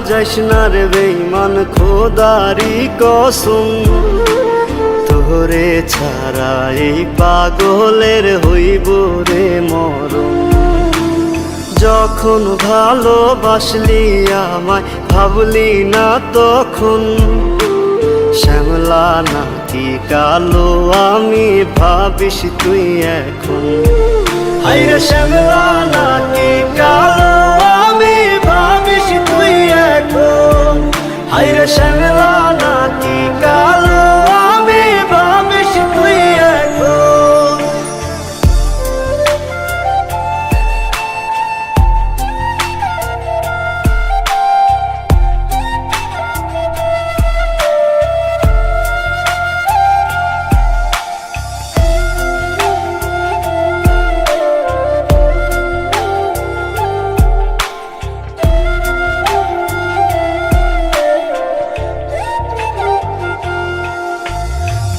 যাইস না রে বেঈমান খোদারি কসম, তোরে ছাড়া এই পাগলের হইব রে মরণ। যখন ভালোবাসলি আমায় ভাবলি না তখন, শ্যামলা নাকি কালো আমি ভাবিস তুই এখন। হায়রে শ্যামলা নাকি কালো আমি ভাবিস তুই এখন। হায়রে শ্যামলা নাকি কালো আমি ভাবিস তুই এখন।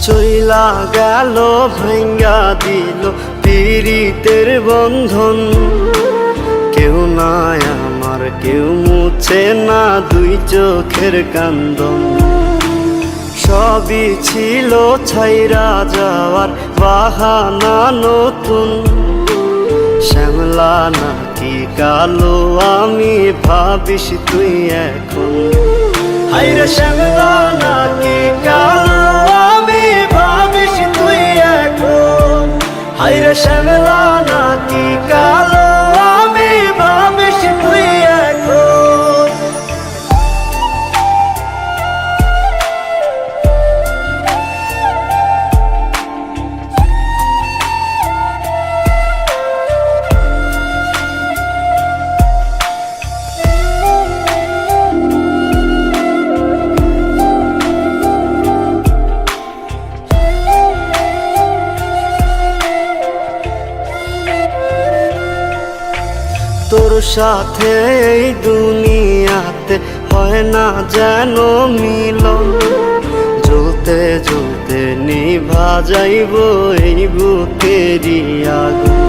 চইলা গেল ভাঙ্গা দিল পীড়িতের বন্ধন, কেউ নাই আমার কেউ মুছে না দুই চোখের কান্দন। সবই ছিল ছাইরা যাওয়ার বাহানা নতুন, শ্যামলা নাকি কালো আমি ভাবিস তুই এখন। হায়রে শ্যামলা নাকি কালো আমি ভাবিস তুই এখন। হায়রে শ্যামলা নাকি কালো আমি ভাবিস তুই এখন। তোর সাথে এই দুনিয়াতে হয় না যেন মিলন, জ্বলতে জ্বলতে নিভা যাইব এই বুকেরই আগুন।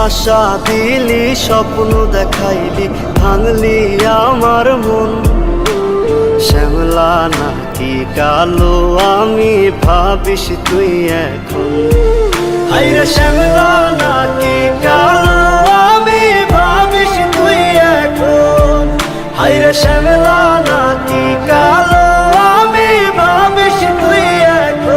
আশা দিলি স্বপ্ন দেখাইলি ভাঙলি আমার মন, শ্যামলা নাকি কালো আমি ভাবিস তুই এখন। হায়রে শ্যামলা নাকি কালো আমি ভাবিস তুই এখন। হায়রে শ্যামলা নাকি কালো আমি ভাবিস তুই এখন।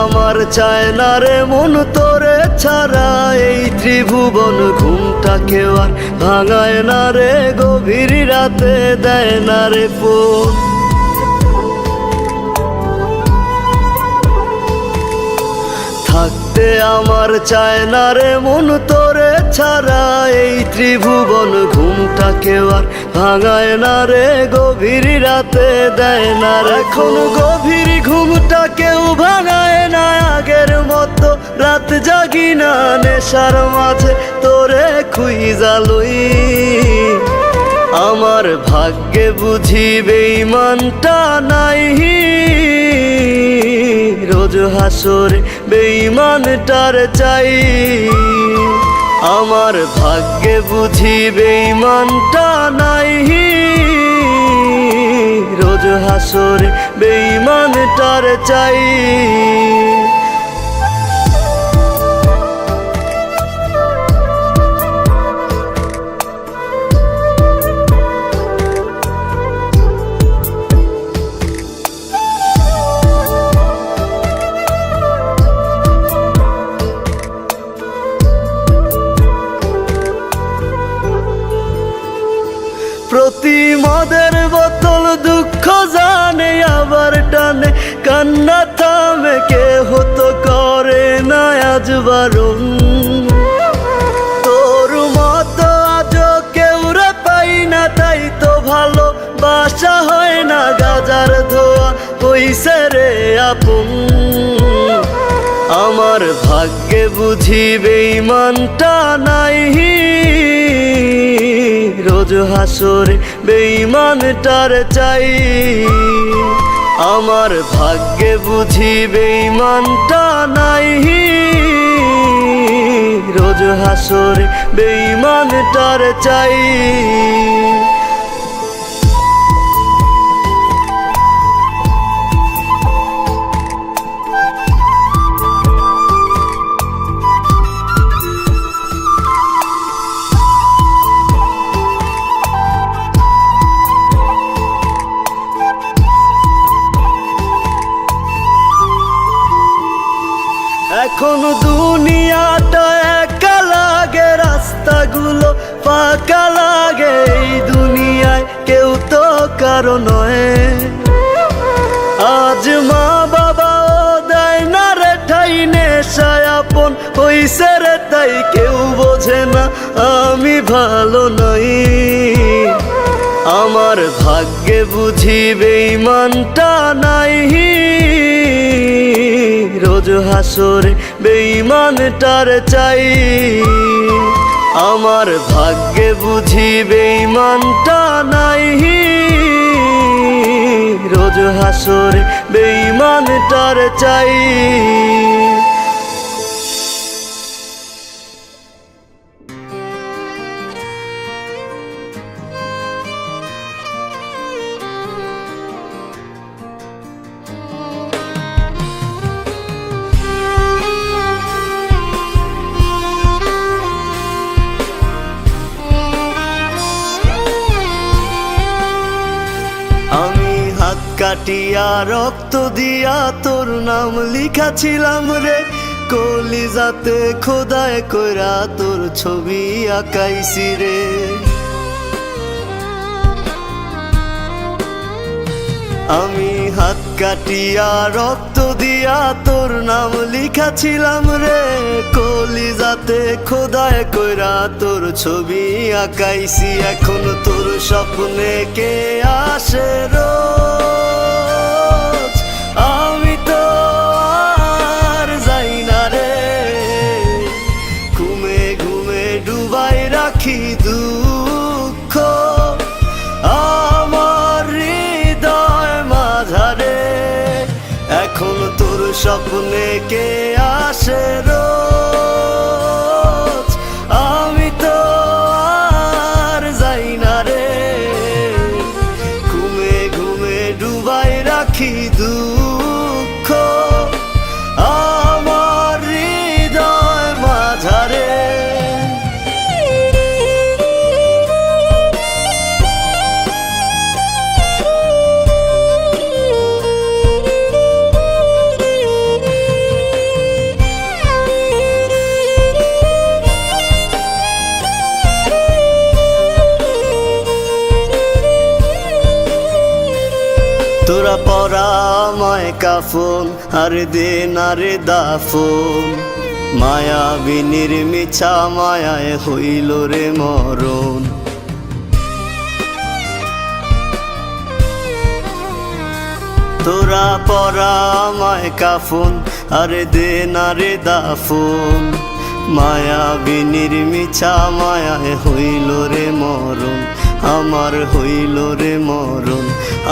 আমার চায় না রে মন তোরে ছাড়া এই ত্রিভুবন, ঘুমটাকেও আর ভাঙায় না রে গভীর রাতে দেয় না রে ফোন। থাকতে আমার চায় না রে মন তোরে ছাড়া এই ত্রিভুবন, ঘুমটাকেও আর ভাঙায় না রে গভীর রাতে দেয় না রে। এখন গভীর ঘুমটা কেউ ভাঙায় না আগের মতো, রাত জাগি না নেশার মাঝে তোরে খুঁজা লই। আমার ভাগ্যে বুঝি বেঈমানটা নাই, রোজ হাসরে বেঈমানটার চাই। আমার ভাগ্যে বুঝি বেঈমানটা নাই, রোজ হাসরে বেঈমানটার চাই। প্রতি মদের বোতল দুঃখ জানে আবার টানে, কান্না থামে কে হতো করে না আজ বারণ। তোর মতো আজ কেউ রে পাই না, তাই তো ভালো বাসা হয় না গাজার ধোয়া হইছে রে আপন। আমার ভাগ্যে বুঝি বেঈমানটা নাই, রোজ হাসরে বেঈমানটার চাই। আমার ভাগ্যে বুঝি বেঈমানটা নাই, রোজ হাসরে বেঈমানটার চাই। এখন দুনিয়াটা একা লাগে, রাস্তাগুলো ফাঁকা লাগে, এই দুনিয়ায় কেউ তো কারো নয়। আজ মা বাবাও দেয় না রে ঠাই, নেশায় আপন হইছে রে তাই কেউ বোঝে না আমি ভালো নই। আমার ভাগ্যে বুঝি বেঈমানটা নাই, রোজ হাসরে বেঈমানটার চাই। আমার ভাগ্যে বুঝি বেঈমানটা নাই, রোজ হাসরে বেঈমানটার চাই। আমি হাত কাটিয়া রক্ত দিয়া তোর নাম লিখাছিলাম রে, কলিজাতে খোদায় কইরা তোর ছবি আঁকাইছি রে। আমি হাত কাটিয়া রক্ত দিয়া তোর নাম লিখাছিলাম রে, কলিজাতে খোদায় কইরা তোর ছবি আঁকাইছি। এখন তোর স্বপ্নে কে আসে রোজ, আমি তো আর যাই না রে। ঘুমে ঘুমে ডুবাই রাখি দুঃখ আমার হৃদয় মাঝারে। এখন তোর স্বপ্নে কে আসে রোজ, আমি তো আর যাই না রে। ঘুমে ঘুমে ডুবাই রাখি দুঃখ আমার হৃদয় মাঝারে। তোরা পরা আমায় কাফন আর দে না রে দাফন, মায়াবিনীর মিছা মায়ায় হইল রে মরণ। তোরা পরা আমায় কাফন আর দে না রে দাফন, মায়াবিনীর মিছা মায়ায় হইল রে মরণ। আমার হইল রে মরণ।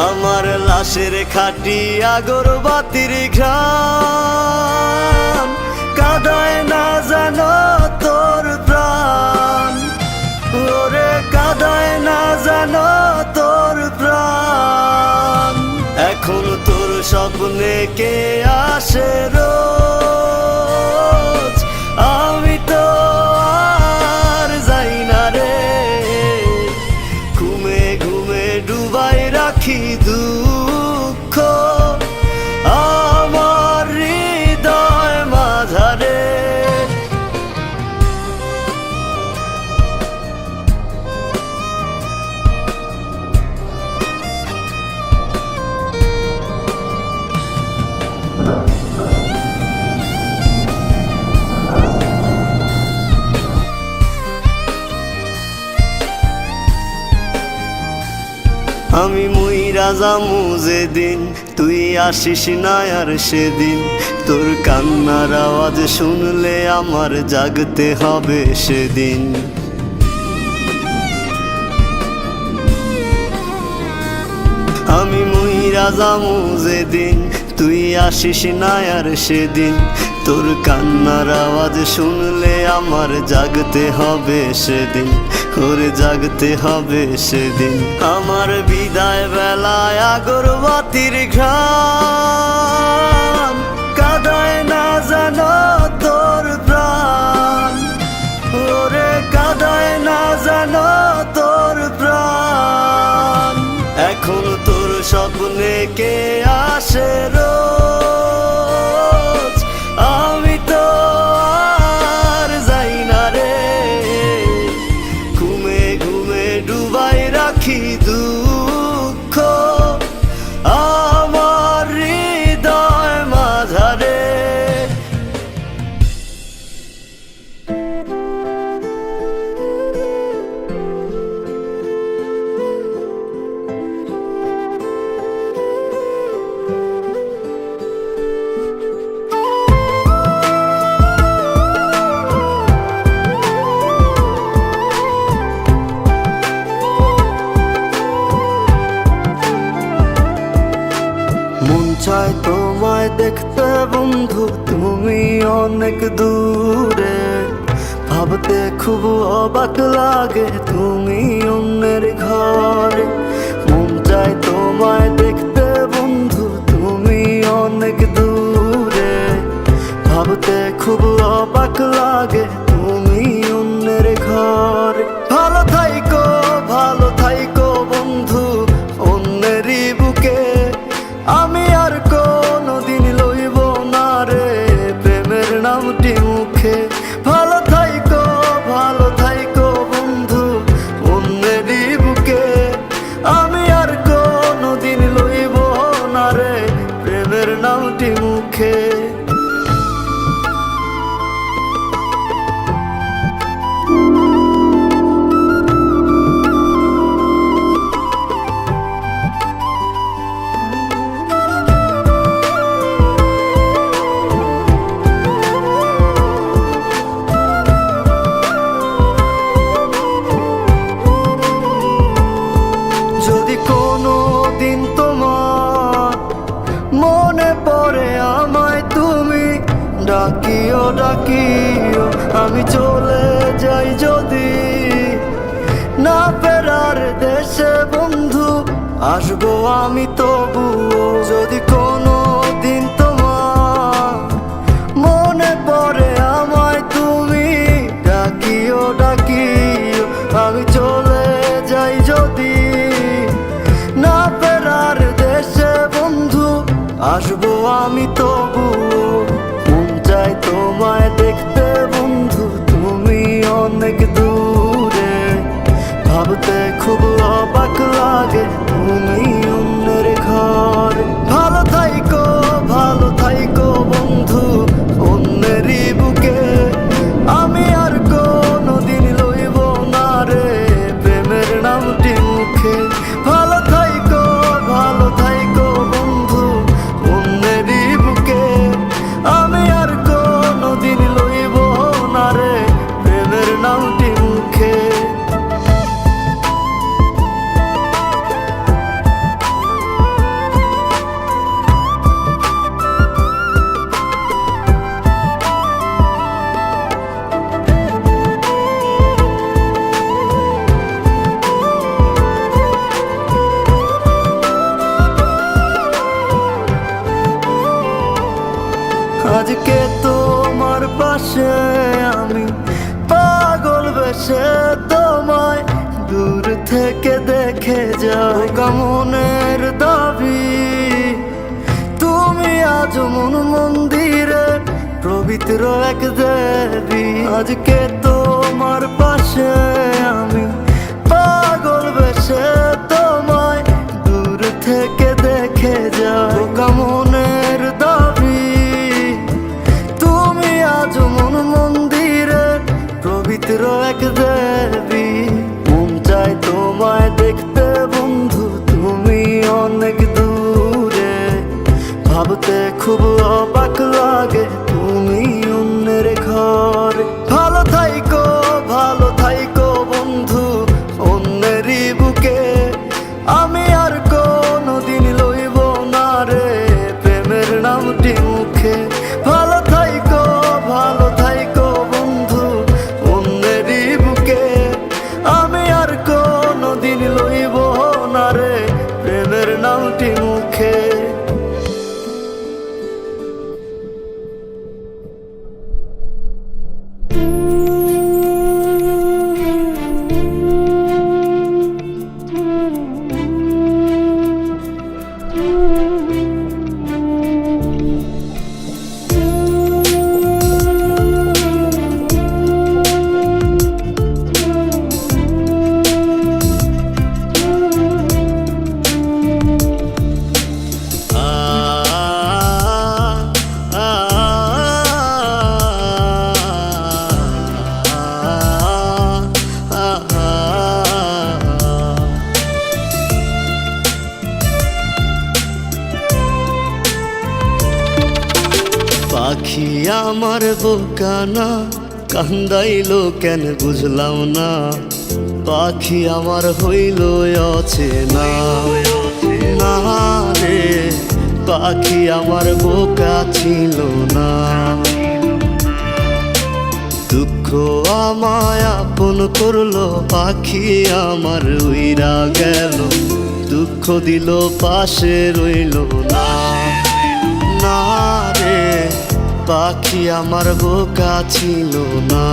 আমার লাশের খাটি আগরবাতির ঘ্রাণ, কাঁদায় না জানো তোর প্রাণ, ওরে কাঁদায় না জানো তোর প্রাণ। এখন তোর স্বপ্নে কে আসে রোজ, আমি তো আর যাই না রে। ঘুমে ঘুমে ডুবাই রাখি দুঃখ আমার হৃদয় মাঝারে। যামু যেদিন তুই আসিস না আর সেদিন, তোর কান্নার আওয়াজ শুনলে আমার জাগতে হবে সেদিন। আমি মইরা যামু যেদিন তুই আসিস না আর সেদিন, তোর কান্নার আওয়াজ শুনলে আমার জাগতে হবে সেদিন, ওরে জাগতে হবে সেদিন। আমার বিদায় বেলায় আগরবাতির ঘ্রাণ কাঁদায় না জানো তোর প্রাণ, ওরে কাঁদায় না জানো তোর প্রাণ। এখন তোর স্বপ্নে কে আসে রোজ, আমি তো আর যাই না রে, ঘুমে ঘুমে ডুবাই রাখি দুঃখ আমার হৃদয় মাঝারে। মন চায় তোমায় দেখতে বন্ধু, তুমি অনেক দূরে, ভাবতে খুব অবাক লাগে তুমি অন্যের ঘরে। মন চায় তোমায় দেখতে বন্ধু, তুমি অনেক দূরে, ভাবতে খুব অবাক লাগে তুমি অন্যের ঘরে। ভালো থাইকো বন্ধু অন্যেরই বুকে, আমি আর কোনদিন লইব না রে প্রেমের নামটি মুখে। ভালো থাইকো বন্ধু অন্যেরই বুকে, আমি আর কোনদিন লইব না রে প্রেমের নামটি মুখে। যদি কোনো দিন তোমার মনে পড়ে আমায় তুমি ডাকিও, আমি চলে যাই যদি না ফেরার দেশে বন্ধু, আসবো আমি তবুও। যদি কোনো দিন তোমার মনে পড়ে আমায় তুমি ডাকিও, আমি চলে যাই যদি না ফেরার দেশে বন্ধু, আসবো আমি তবুও। মন চায় তোমায় দেখতে বন্ধু, তুমি অনেক দূরে, ভাবতে খুব অবাক লাগে তুমি অন্যের ঘরে। ভালো থাইকো বন্ধু অন্যেরই বুকে, আমি আর কোনদিন লইব না রে প্রেমের নামটি মুখে। ভালো থাইকো বন্ধু অন্যেরই বুকে, আমি আর কোনদিন লইব না রে প্রেমের নামটি মুখে। আজকে তোমার পাশে আমি পাগল বেশে তোমায় দূর থেকে দেখে যাই, মনের দাবি তুমি আজ মন মন্দিরে পবিত্র এক দেবী। আজকে তোমার পাশে আমি পাগল বেশে তোমায় দূর থেকে দেখে যাই, মনের দাবি তুমি আজ মন মন্দিরে পবিত্র এক দেবী। মন চায় তোমায় দেখতে বন্ধু, তুমি অনেক পাখি আমার বোকা না, কান্দাইলো কেন বুঝলাম না। পাখি আমার হইল অচেনা, না রে পাখি আমার বোকা ছিল না। দুঃখ আমায় আপন করলো, পাখি আমার উইরা গেল। দুঃখ দিল পাশে রইল না, না রে পাখি আমার বোকা ছিল না।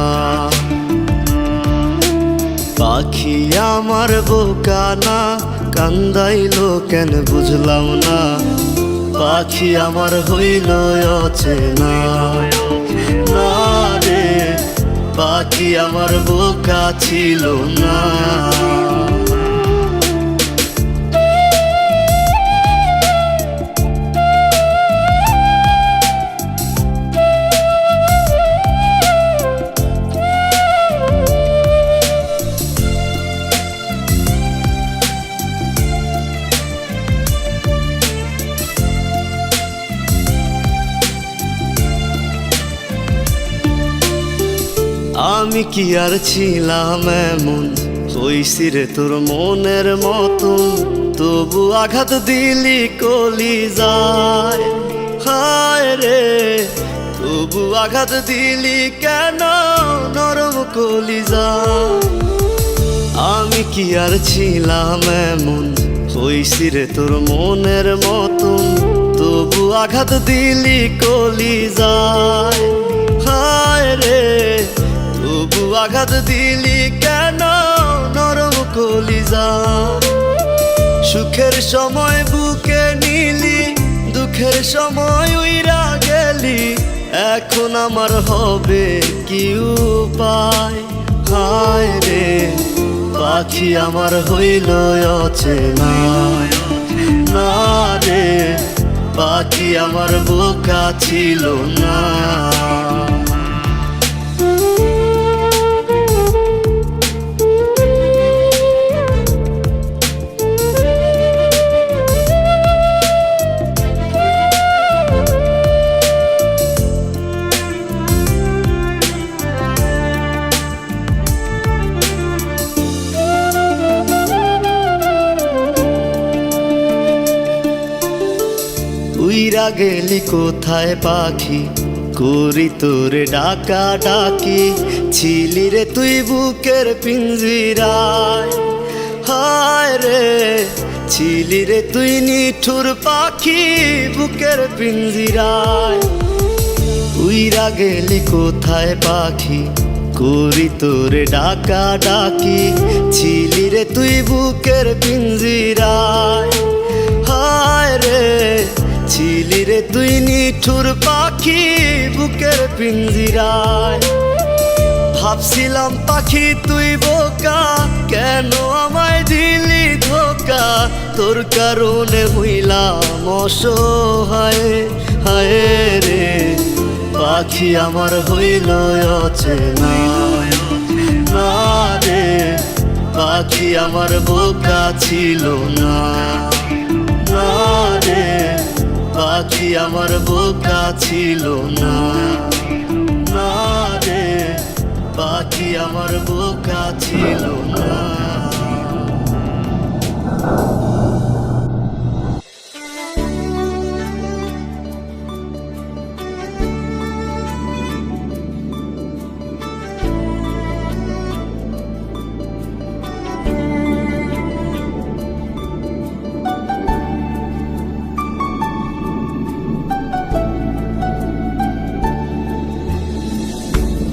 পাখি আমার বোকা না, কান্দাইলো কেন বুঝলাম না। পাখি আমার হইল অচেনা, না রে পাখি আমার বোকা ছিল না। আমি কি আর ছিলাম এমন, হইছি রে তোর মনের মতন। তবু আঘাত দিলি কলিজায়, হায় রে তবু আঘাত দিলি কেন নরম কলিজায়। আমি কি আর ছিলাম এমন, হইছি রে তোর মনের মতন। তবু আঘাত দিলি কলিজায়, হায় রে তবু আঘাত দিলি কেন নরম কলিজায়। সুখের সময় বুকে নিলি, দুঃখের সময় উইরা গেলি। এখন আমার হবে কি উপায়, হায় রে পাখি আমার হইল অচেনা, না রে পাখি আমার বোকা ছিল না। উইরা গেলি কোথায় পাখি, করি তোরে ডাকা ডাকি। ছিলি রে তুই বুকের পিঞ্জিরায়, হায় রে ছিলি রে তুই নিঠুর পাখি বুকের পিঞ্জিরায়। উইরা গেলি কোথায় পাখি, করি তোরে ডাকা ডাকি। ছিলি রে তুই বুকের পিঞ্জিরায়, হায় রে ছিলি রে তুই নিঠুর পাখি বুকের পিঞ্জিরায়। ভাবছিলাম পাখি তুই বোকা, কেন আমায় দিলি ধোকা। তোর কারণে হইলাম অসহায়, হায় রে পাখি আমার হইল অচেনা, না রে পাখি আমার বোকা ছিল না, না রে পাখি আমার বোকা ছিল না, না রে পাখি আমার বোকা ছিল না।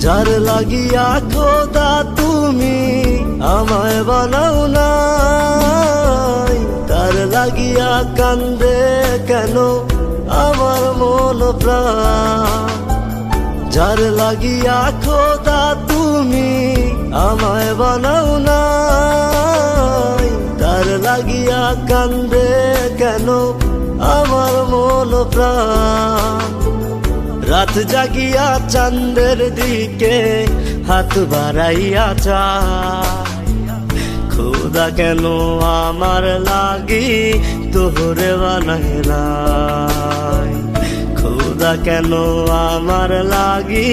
যার লাগিয়া খোদা তুমি আমায় বানাও নাই, তার লাগিয়া কান্দে কেন আমার মন প্রাণ। যার লাগিয়া খোদা তুমি আমায় বানাও নাই, তার লাগিয়া কান্দে কেন আমার মন প্রাণ। রাত জাগিয়া চাঁদের দিকে হাত বাড়াইয়া চায়, খোদা কেন আমার লাগি তোরে বানাইলাই। খোদা খোদা কেন আমার লাগি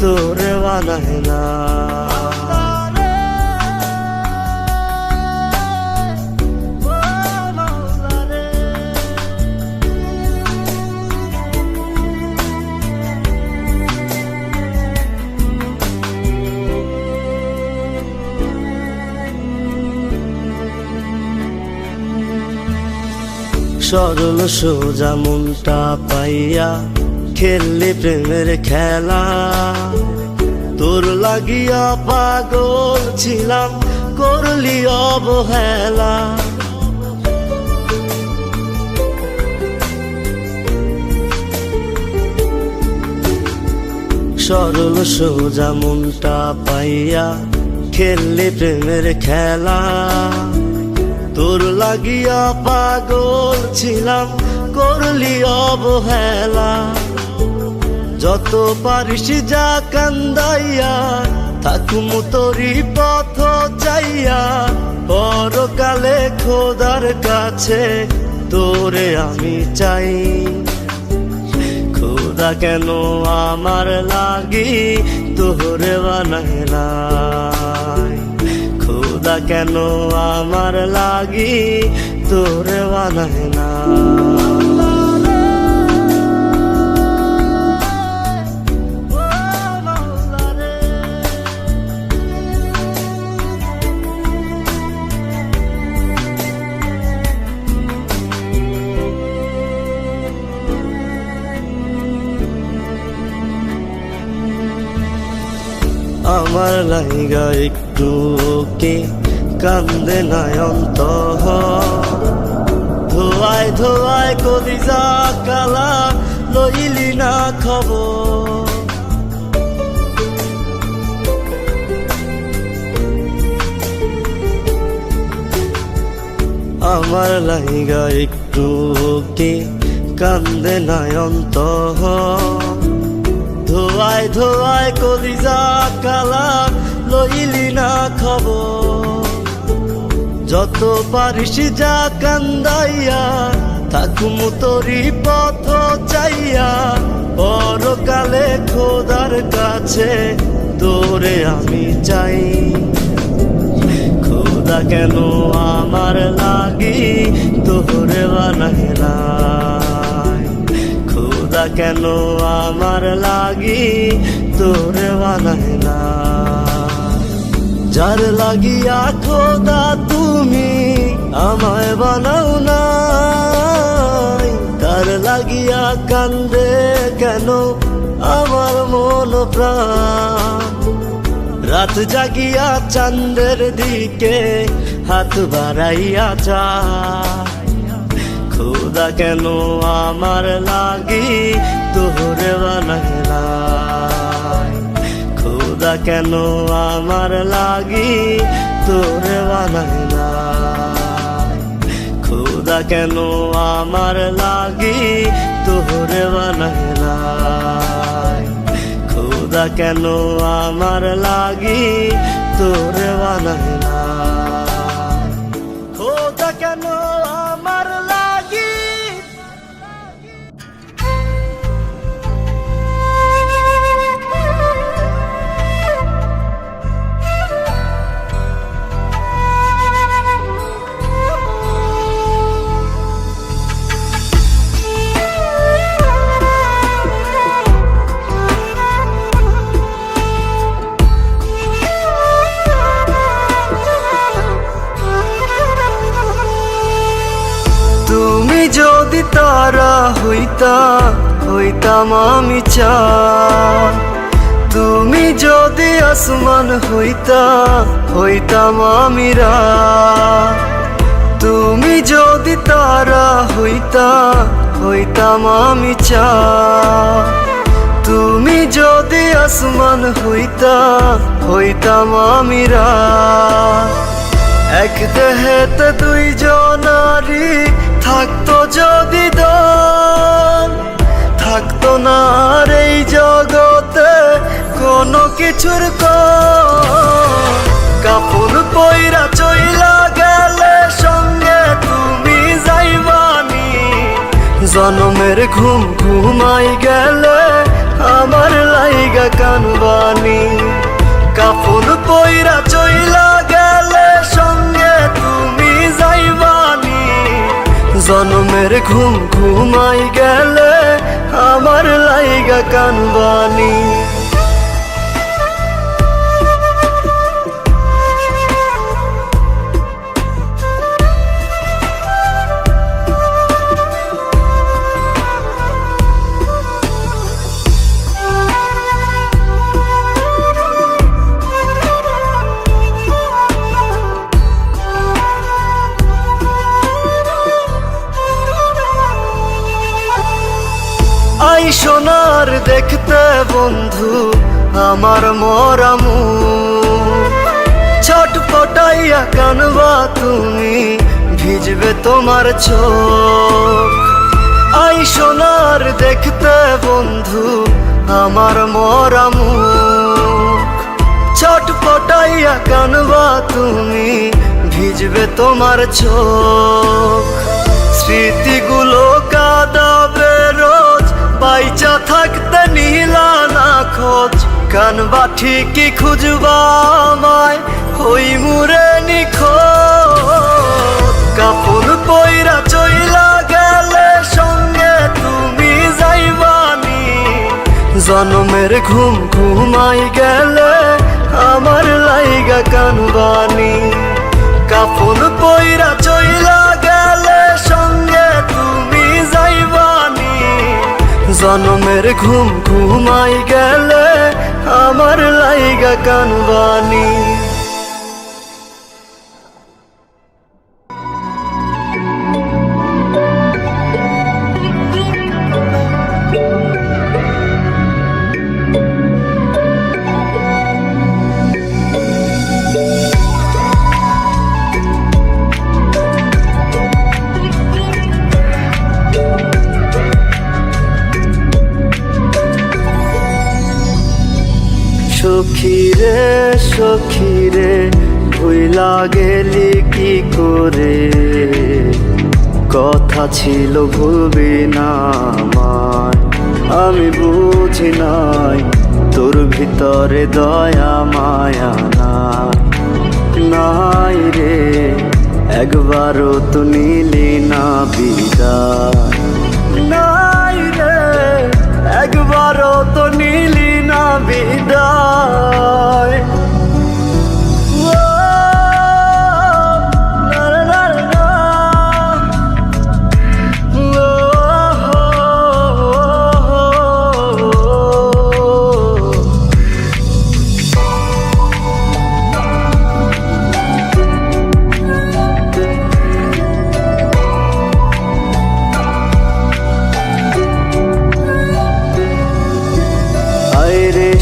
তোরে বানায় না। সরল সোজা মনটা পাইয়া খেললি প্রেমের খেলা, তোর লাগিয়া পাগল ছিলাম করলি অবহেলা। সরল সোজা মনটা পাইয়া খেললি প্রেমের খেলা, তোর লাগিয়া পাগল ছিলাম করলি অবহেলা। যত পারিস যা কান্দাইয়া থাকুম তোরি পথ চাইয়া, পরকালে খোদার কাছে তোরে আমি চাই। খোদা কেন আমার লাগি তোরে বানায় না, খোদা কেন আমার লাগি তোরে বানায় না। আমার লাইগা একটু কে কান্দে নয়ন্ত, ধোয়ায় ধোয়ায় কলিজা কালা লইলি না খবর। আমার লাইগা একটু কে কান্দে নয়ন্ত, ধোয়ায় ধোয়ায় কলিজা কালা লইলি না খবর। যত পারিস যা কান্দাইয়া থাকুম তোরি পথ চাইয়া, পরকালে খোদার কাছে তোরে আমি চাই। খোদা কেন আমার লাগি তোরে বানায় না, খোদা কেন আমার লাগি তোরে বানায় না। যার লাগিয়া খোদা তুমি আমায় বানাও না, তার লাগিয়া কান্দে কেন আমার মন প্রাণ। রাত জাগিয়া চাঁদের দিকে হাত বাড়াইয়া যায়, খোদা কেন আমার লাগি তোরে বানায় না। খোদা কেন আমার লাগি তোরে বানায় না, খোদা কেন আমার লাগি তোরে বানায় না। খোদা কেন আমার লাগি তোরে বানায় না, খোদা কেন আমার লাগি। তুমি যদি তারা হইতা হইতাম আমি চাঁদ, তুমি যদি আসমান হইতা হইতাম আমি রাত। তুমি যদি তারা হইতা হইতাম আমি চাঁদ, তুমি যদি আসমান হইতা হইতাম আমি রাত। এক দেহেতে দুইজনারি থাকতো যদি দল, থাকতো না আর এই জগতে কোনো কিছুর কাপড় পইরা চইলা গেলে সঙ্গে তুমি যাইবানি। জনমের ঘুম ঘুমাই গেলে আমার লাইগা কানবানি, কাফন পইরা চইলা গেলে সঙ্গে তুমি যাইবানি। জনমের ঘুম ঘুমাই গেলে আমার লাইগা কানবানি। আই সোনার দেখতে বন্ধু আমার মরা মুখ, ছটপটাইয়া কানবা তুমি ভিজবে তোমার চোখ। আই সোনার দেখতে বন্ধু আমার মরা মুখ, ছটপটাইয়া কানবা তুমি ভিজবে তোমার চোখ। স্মৃতিগুলো কাঁদাবে রোজ বাইচা থাকতে নিলা না খোঁজ, কানবা ঠিকই খুঁজবা আমায় হই মুরে নিখোঁজ। কাপন পইরা চইলা গেলে সঙ্গে তুমি যাইবানি, জনমের ঘুম ঘুমাই গেলে আমার লাইগা কানবানি। কাপন পইরা চইলা গেলে সঙ্গে তুমি যাইবানি, জনমের ঘুম ঘুমাই গেলে আমার লাইগা কানবানি। সখীরে সখীরে ভুইলা গেলি কি করে, কথা ছিল ভুলবি না আমায়। আমি বুঝি নাই তোর ভিতরে দয়া মায়া নাই, নাই রে একবারও তো নিলি না বিদায়, নাই রে একবারও তো নিলি না বিদায়।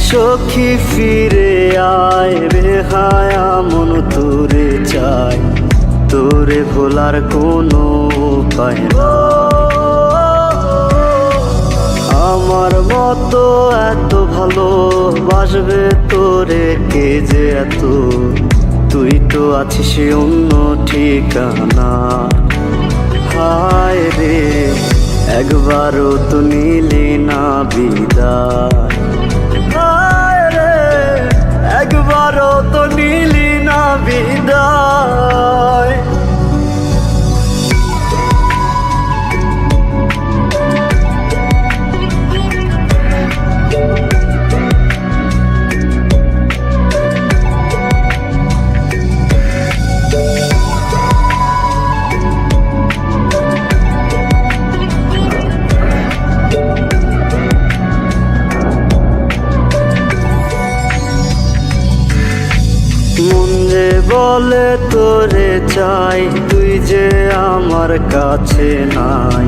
সখী ফিরে আয় রে হায়া মন তোরে চাই, তোরে ভোলার কোনো উপায় না। আমার মতো এত ভালোবাসবে তোরে কে যে এত, তুই তো আছিস অন্য ঠিকানা। হায় রে একবারও তো নিলি না বিদায়, একবারও তো নিলি না বিদায়। মন যে বলে তোরে চাই, তুই যে আমার কাছে নাই,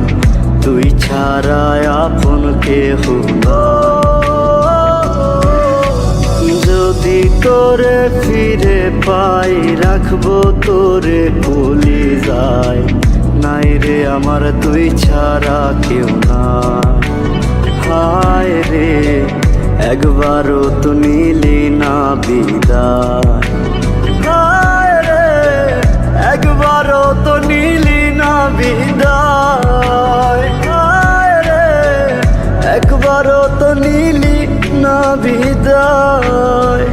তুই ছাড়া আপন কেহ নাই। যদি তোরে ফিরে পাই রাখবো তোরে ভুলি যায়, নাই রে আমার তুই ছাড়া কেউ নাই। হায় রে একবারও তো নিলি না বিদায়, হায় রে একবারও তো নিলি না বিদায়। না বিদায়।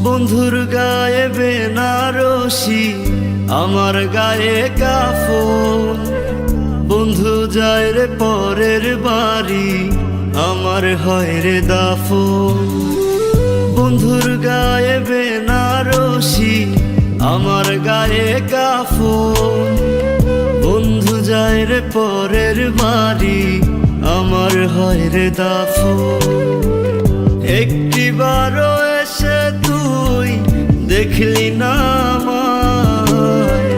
বন্ধুর গায়ে বেনারসি, আমার গায়ে কাফন। বন্ধু যায় রে পরের বাড়ি, আমার হয় রে দাফন। বন্ধুর গায়ে বেনারসি, আমার গায়ে কাফন। বন্ধু যায় রে পরের বাড়ি, আমার হয় রে দাফন। একটিবারও এসে তুই দেখলি না আমায়,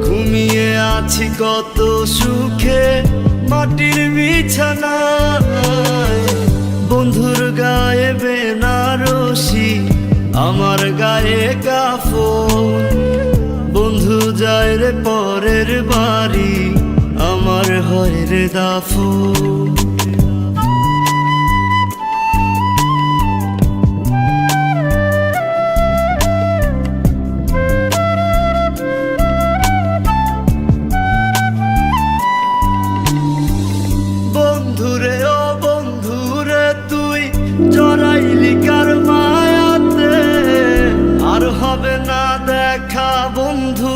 ঘুমিয়ে আছি কত সুখে মাটির বিছানায়। বন্ধুর গায়ে বেনারসি, আমার গায়ে কাফন। বন্ধু যায় রে পরের বাড়ি, আমার হয় রে দাফন। বন্ধুরে ও বন্ধুরে তুই জড়াইলি কার মায়াতে, আর হবে না দেখা বন্ধু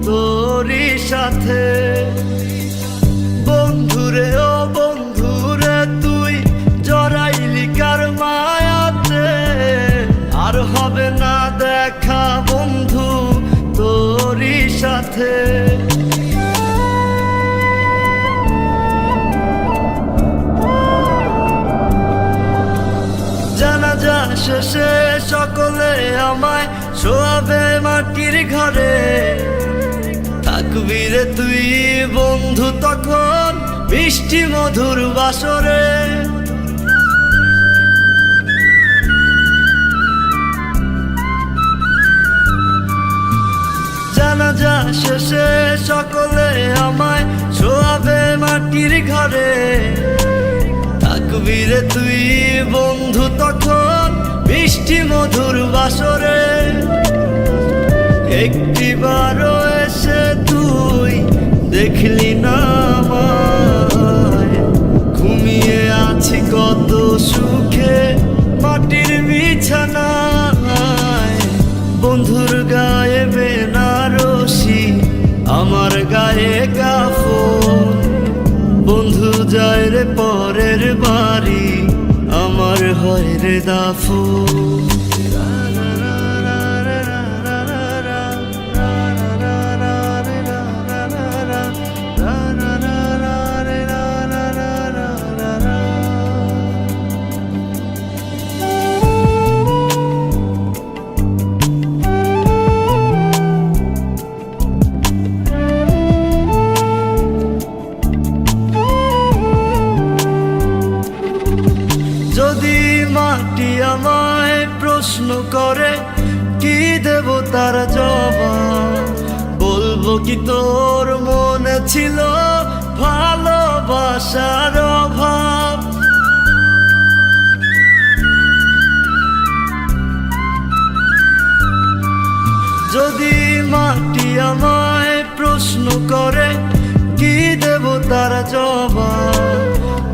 তোরই সাথে। বন্ধুরে ও বন্ধুরে তুই জড়াইলি কার মায়াতে, আর হবে না দেখা বন্ধু তোরই সাথে। জানাজা শেষে সকলে আমায় শোয়াবে মাটির ঘরে, থাকবি রে তুই বন্ধু তখন মিষ্টি মধুর বাসরে। জানাজা শেষে সকলে আমায় শোয়াবে মাটির ঘরে, থাকবি রে তুই বন্ধু তখন মিষ্টি মধুর বাসরে। একটিবারও এসে তুই দেখলি না আমায়, ঘুমিয়ে আছি কত সুখে মাটির বিছানায়। বন্ধুর গায়ে বেনারসি, আমার গায়ে কাফন। বন্ধু যায় রে পরের বাড়ি, আমার হয় রে দাফন। যদি মাটি আমায় প্রশ্ন করে কি দেব তার জবাব, বলবো কি তোর মনে ছিল ভালোবাসার অভাব। যদি মাটি আমায় প্রশ্ন করে কি দেব তার জবাব,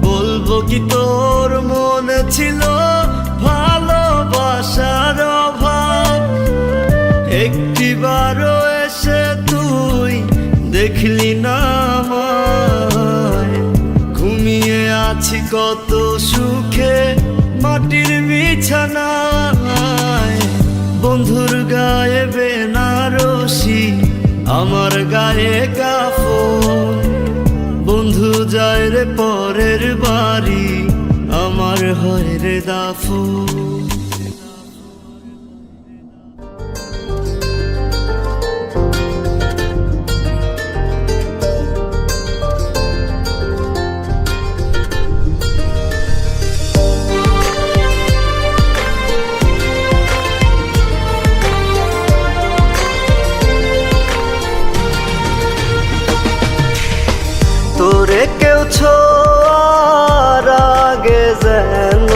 বলবো কি তোর মনে ছিল ভালোবাসার অভাব। একটিবারও এসে তুই দেখলি না আমায়, ঘুমিয়ে আছি কত সুখে মাটির বিছানায়। বন্ধুর গায়ে বেনারসি, আমার গায়ে কাফন। বন্ধু যায় রে পরের বাড়ি, আমার হয় রে দাফন। যেন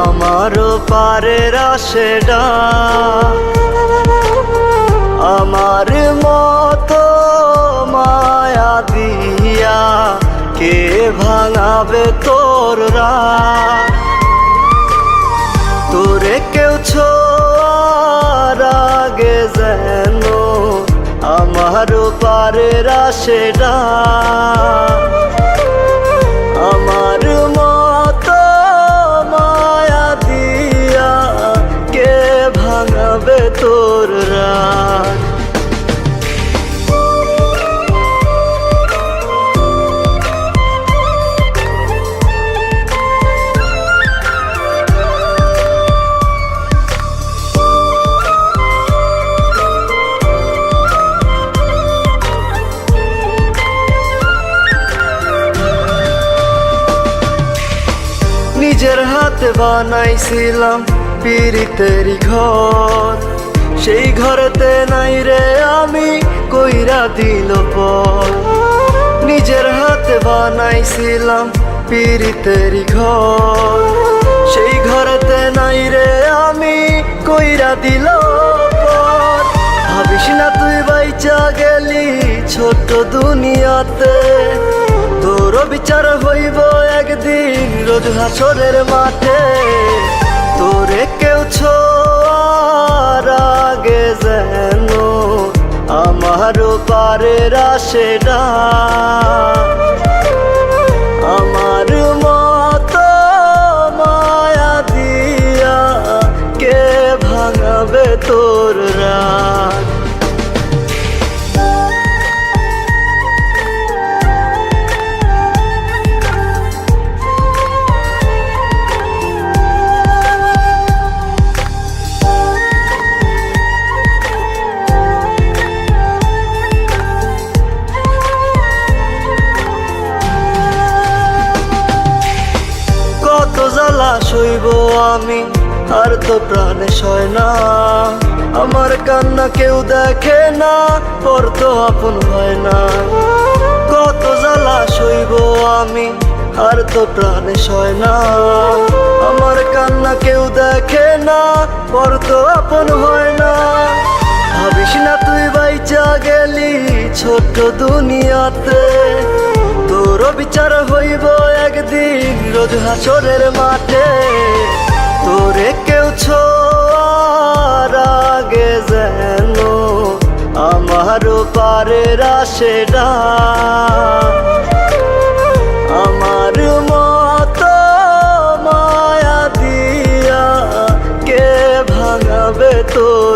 আমারও পারের আশেডা। আমার মতো মায়া দিয়া কে ভাঙাবে তোর রাত? তোরে কেউ ছোঁয়ার আগে যেন আমারও পারের আশেডা। আমার মতো মায়া দিয়া কে ভাঙাবে তোর রাত? নিজের হাতে বানাইছিলাম পিরিতেরি ঘর, সেই ঘরেতে নাই রে আমি কইরা দিল পর। নিজের হাতে বানাইছিলাম পিরিতেরি ঘর, সেই ঘরেতে নাই রে আমি কইরা দিল পর। ভাবিস না তুই বাইচা গেলি ছোট্ট দুনিয়াতে, তোর বিচার হইব একদিন রোজ হাসরের মাঠে। তোরে কেউ ছোঁয়ার আগে যেন আমারও পারের আশেডা। আমার মতো মায়া দিয়া কে ভাঙাবে তোর রাত? কত জ্বালা সইব আমি আর তো প্রাণে সয় না। আমার কান্না কেউ দেখে না, পর তো আপন হয় না। কত জ্বালা সইব আমি আর তো প্রাণে সয় না। আমার কান্না কেউ দেখে না, পর তো আপন হয় না। ভাবিস না তুই বাইচা গেলি ছোট্ট দুনিয়াতে, তোর বিচার হইব একদিন রোজ হাসরের মাঠে। তোরে কেউ ছোঁয়ার আগে যেন আমারও পারের আশেডা। আমার মতো মায়া দিয়া কে ভাঙাবে তোর